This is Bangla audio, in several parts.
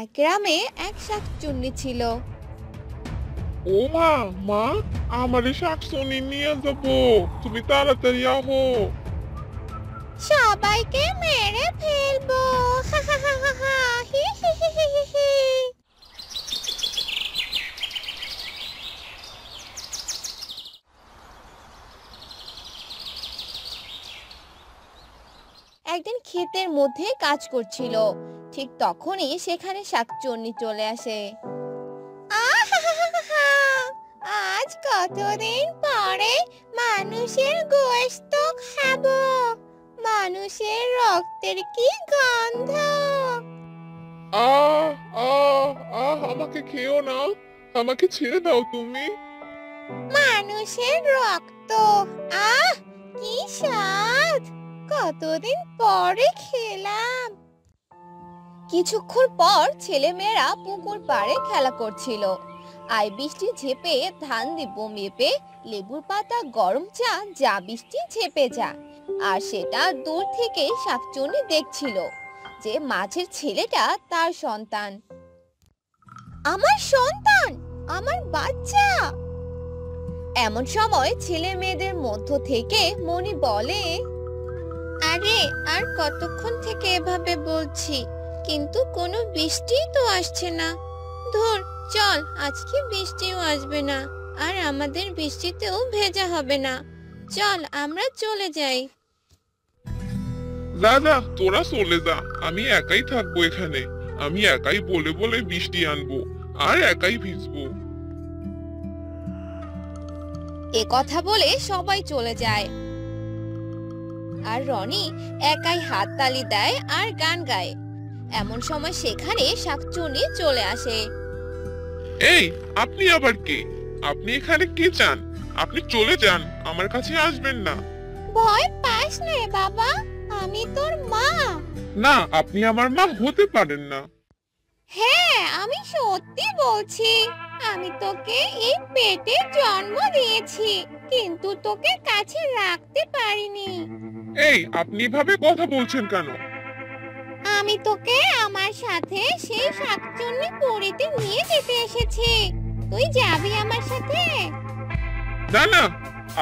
এক গ্রামে এক শাকচুন্নি ছিল। ও মা, মা, আমারে শাকচুন্নি নিয়ে যাবো। তুমি তাড়াতাড়ি আহো। সবাইকে মেরে ফেলবো। হা হা হা হা হা, হি হি হি হি হি হি। একদিন ক্ষেতের মধ্যে কাজ করছিল, ঠিক তখনই সেখানে শাকচুন্নি চলে আসে। আহাহাহাহা! আজ কতদিন পরে মানুষের গোশত খাবো। মানুষের রক্তের কি গন্ধ! আহ আহ আহ আমাকে খেও না, আমাকে ছেড়ে দাও তুমি। মানুষের রক্ত, আহ কি স্বাদ! কতদিন পরে খেলাম। কিছুক্ষণ পর ছেলেমেয়েরা পুকুর পাড়ে খেলা করছিল। আই বৃষ্টি ঝেপে ধান দিব মেপে, লেবুর পাতা গরম চা, যা বৃষ্টি ঝেপে যা। আর সেটা দূর থেকে শাকচুন্নি দেখছিল যে মাঝের ছেলেটা তার সন্তান। আমার সন্তান, আমার বাচ্চা। এমন সময় ছেলে মেয়েদের মধ্য থেকে মনি বলে, আরে আর কতক্ষণ থেকে এভাবে বলছি, কিন্তু কোনো বৃষ্টিই তো আসছে না। ধুর, চল, আজকে বৃষ্টিও আসবে না, আর আমাদের বৃষ্টিতেও ভেজা হবে না। চল আমরা চলে যাই। যা যা, তোরা চলে যা, আমি একাই থাকবো এখানে। আমি একাই বলে বলে বৃষ্টি আনবো, আর একাই ভিজবো। এ কথা বলে সবাই চলে যায়, আর রনি একাই হাততালি দেয় আর গান গায়। এমন সময় সেখানে শাকচুন্নি চলে আসে। এই, আপনি আবার কে? আপনি এখানে কে চান? আপনি চলে যান, আমার কাছে আসবেন না। ভয় পাস না বাবা, আমি তোর মা। না, আপনি আমার মা হতে পারেন না। হ্যাঁ, আমি সত্যি বলছি। আমি তোকে এই পেটে জন্ম দিয়েছি, কিন্তু তোকে কাছে রাখতে পারিনি। এই, আপনি এভাবে কথা বলছেন কেন? আমি তোকে আমার সাথে সেই শাকচুন্নি পুরীতে নিয়ে যেতে এসেছি। তুই যাবি আমার সাথে? না না,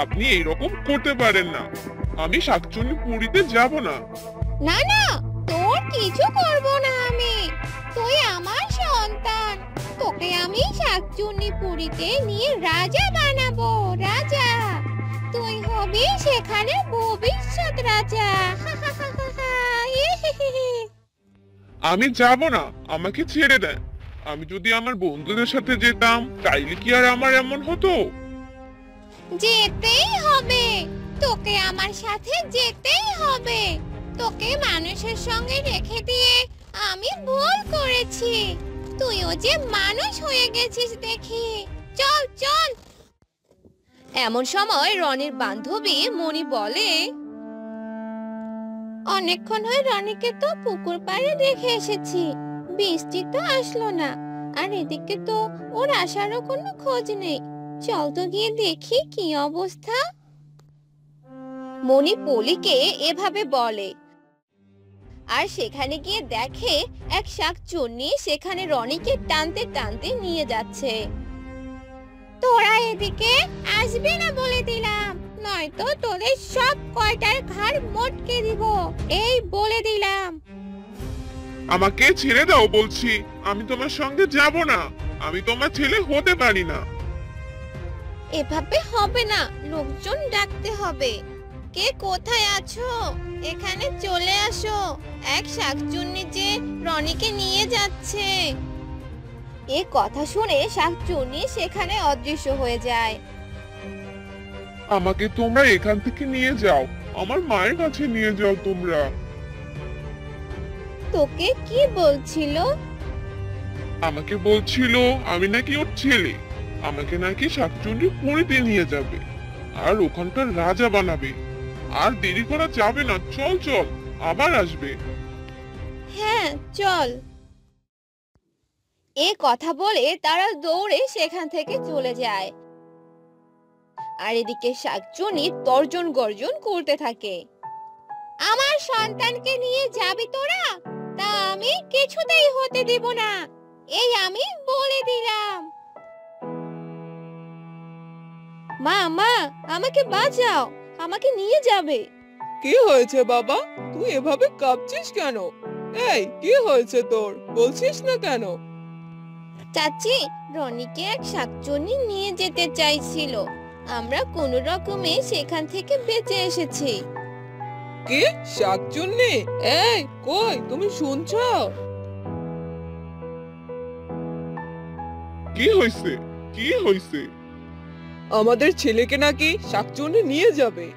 আপনি এইরকম করতে পারেন না। আমি শাকচুন্নি পুরীতে যাব না। না না, তোর কিছু করব না আমি। তুই আমার সন্তান। তোকে আমি শাকচুন্নি পুরীতে নিয়ে রাজা বানাবো, রাজা। তুই হবি সেখানে ভবিষ্যৎ রাজা। হা হা হা হা হা, হি হি হি হি। আমি যাব না, আমাকে ছেড়ে দেন। আমি যদি আমার বন্ধুদের সাথে যেতাম, তাইলে কি আর আমার এমন হতো? যেতেই হবে, তোকে আমার সাথে যেতেই হবে। তোকে মানুষের সঙ্গে রেখে দিয়ে আমি ভুল করেছি। তুইও যে মানুষ হয়ে গেছিস দেখি। চল চল। এমন সময় রনির বান্ধবী মনি বলে, অনেকক্ষণ হয়ে রনিকে তো পুকুর পাড়ে রেখে এসেছি, বৃষ্টি তো আসলো না, আর এদিকে তো ওর আসারও কোনো খোঁজ নেই। চল তো গিয়ে দেখি কি অবস্থা। মনি পলিকে এভাবে বলে, আর সেখানে গিয়ে দেখে এক শাকচুন্নি সেখানে রনিকে টানতে টানতে নিয়ে যাচ্ছে। তোরা এদিকে আসবি না বলে দিলাম, নয়তো তোদের সব কয়টার ঘাড় মটকে দিব, এই বলে দিলাম। আমাকে ছেড়ে দাও বলছি, আমি তোমার সঙ্গে যাব না। আমি তোমার ছেলে হতে পারি না। এভাবে হবে না, লোকজন ডাকতে হবে। কে কোথায় আছো? এখানে চলে আসো। এক শাকচুন্নি যে রনিকে নিয়ে যাচ্ছে। এ কথা শুনে শাকচুন্নি সেখানে অদৃশ্য হয়ে যায়। আমাকে তোমরা এখান থেকে নিয়ে যাও, আমার মায়ের কাছে নিয়ে যাও তোমরা। তোকে কি বলছিল? আমাকে বলছিল আমি নাকি ওর ছেলে। আমাকে নাকি শাকচুন্নি পুরীতে নিয়ে যাবে, আর ওখানকার রাজা বানাবে। আর দেরি করা যাবে না, চল চল, আবার আসবে। হ্যাঁ চল। এ কথা বলে তারা দৌড়ে সেখান থেকে চলে যায়, আর এদিকে শাকচুন্নি তর্জন গর্জন করতে থাকে। আমার সন্তানকে নিয়ে যাবি তোরা? তা আমি আমি কিছুতেই হতে দেব না, এই আমি বলে দিলাম। মা মা, আমাকে বাঁচাও, আমাকে নিয়ে যাবে। কি হয়েছে বাবা? তুই এভাবে কাঁপছিস কেন? এই কি হয়েছে তোর, বলছিস না কেন? চাচি, রনিকে এক শাকচুন্নি নিয়ে যেতে চাইছিল, আমরা কোনো রকমে সেখান থেকে বেঁচে এসেছি। কি শাকচুন্নি? এই কই, তুমি শুনছো? কি হয়েছে? কি হয়েছে? আমাদের ছেলেকে নাকি শাকচুন্নি নিয়ে যাবে।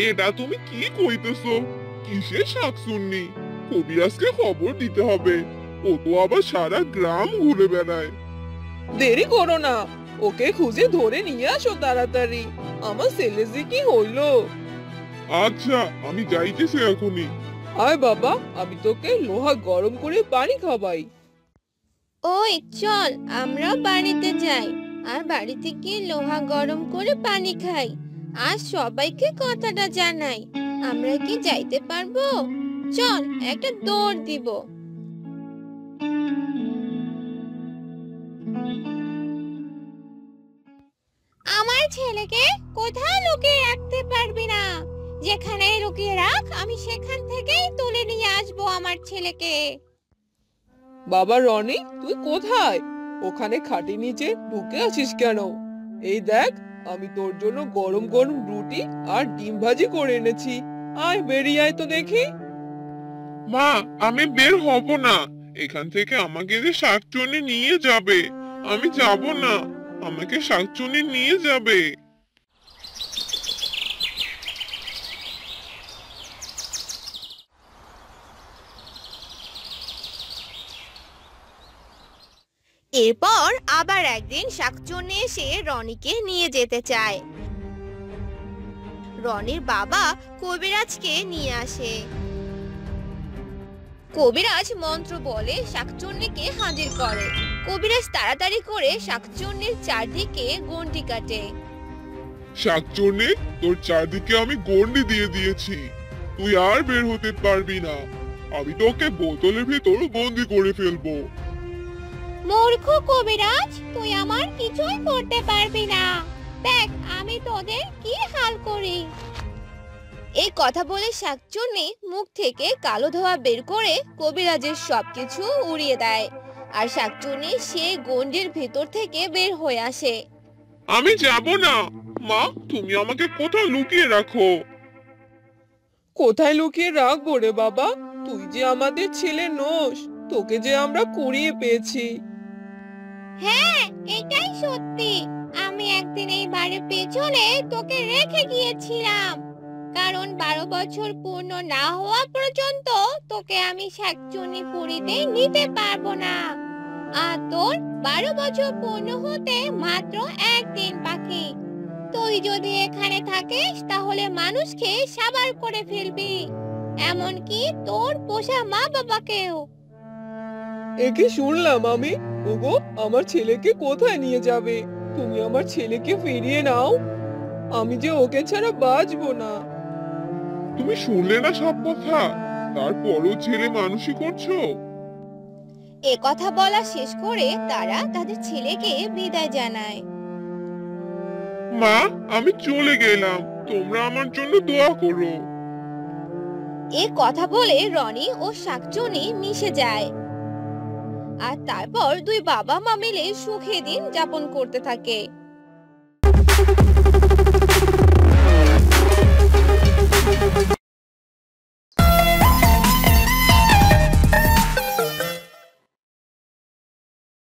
এটা তুমি কি কইতেছো? কিসের শাকচুন্নি? কবিরাজকে খবর দিতে হবে, ও তো আবার সারা গ্রাম ঘুরে বেড়ায়। দেরি করো না, ওকে খুঁজে ধরে নিয়ে আসো তাড়াতাড়ি। আমার ছেলে যে কি হইলো। আচ্ছা, আমি যাইতেছি এখনই। আয় বাবা, আমি তোকে লোহা গরম করে পানি খাওয়াই। ওই চল, আমরা বাড়িতে যাই, আর বাড়িতে গিয়ে লোহা গরম করে পানি খাই, আর সবাইকে কথাটা জানাই। আমরা কি যাইতে পারবো? চল, একটা দৌড় দিব। আমার ছেলেকে কোথাও লুকিয়ে রাখতে পারবি না, যেখানে লুকিয়ে রাখ, আমি সেখান থেকেই তুলে নিয়ে আসবো আমার ছেলেকে। বাবা রনি, তুই কোথায়? ওখানে খাটের নিচে ঢুকে আছিস কেন? এই দেখ, আমি তোর জন্য গরম গরম রুটি আর ডিম ভাজি করে এনেছি। আয় বেরিয়ে আয় তো দেখি। মা, আমি বের হব না এখান থেকে। আমাকে যে শাকচুন্নি নিয়ে যাবে, আমি যাব না। আমাকে শাকচুন্নি নিয়ে যাবে। এরপর আবার একদিন শাকচুন্নি এসে রনিকে নিয়ে যেতে চায়। রনির বাবা কবিরাজকে নিয়ে আসে। কবিরাজ মন্ত্র বলে শাকচুন্নিকে হাজির করে। কবিরাজ তাড়াতাড়ি করে শাকচুন্নির চারদিকে গন্ডি কাটে। শাকচুন্নি, তোর চারদিকে আমি গন্ডি দিয়ে দিয়েছি, তুই আর বের হতে পারবি না। আমি তোকে বোতলের ভিতর বন্দি করে ফেলবো। মূর্খ কবিরাজ, তুই আমার কিছুই করতে পারবি না, দেখ আমি তোদের কি হাল করি। এই কথা বলে শাকচুন্নি মুখ থেকে কালো ধোঁয়া বের করে কবিরাজের সবকিছু উড়িয়ে দেয়, আর শাকচুন্নি সে গন্ডির ভেতর থেকে বের হয়ে আসে। আমি যাব না। মা, তুমি আমাকে কোথাও লুকিয়ে রাখো। কোথায় লুকিয়ে রাখবো রে বাবা? তুই যে আমাদের ছেলে নোস, তোকে যে আমরা কুড়িয়ে পেয়েছি। হ্যাঁ, এটাই সত্যি। আমি একদিন এই বাড়ির পেছনে তোকে রেখে গিয়েছিলাম, কারণ 12 বছর পূর্ণ না হওয়া পর্যন্ত তোকে আমি শাকচুন্নি পুরীতে নিতে পারবো না। আর তোর 12 বছর পূর্ণ হতে মাত্র একদিন বাকি। তুই যদি এখানে থাকিস তাহলে মানুষকে সাবার করে ফেলবি, এমনকি তোর পোষা মা বাবাকেও। একে শুনলাম আমি। ওগো, আমার ছেলেকে কোথায় নিয়ে যাবে? তুমি আমার ছেলেকে ফিরিয়ে নাও, আমি যে ওকে ছাড়া বাঁচবো না। তুমি শুনলে না সব কথা? তারপরও ছেলে মানুষই করছো। এ কথা বলা শেষ করে তারা তাদের ছেলেকে বিদায় জানায়। মা, আমি চলে গেলাম, তোমরা আমার জন্য দোয়া করো। এ কথা বলে রনি ও শাকচুন্নি মিশে যায়, আর তারপর দুই বাবা মা মিলে সুখে দিন যাপন করতে থাকে।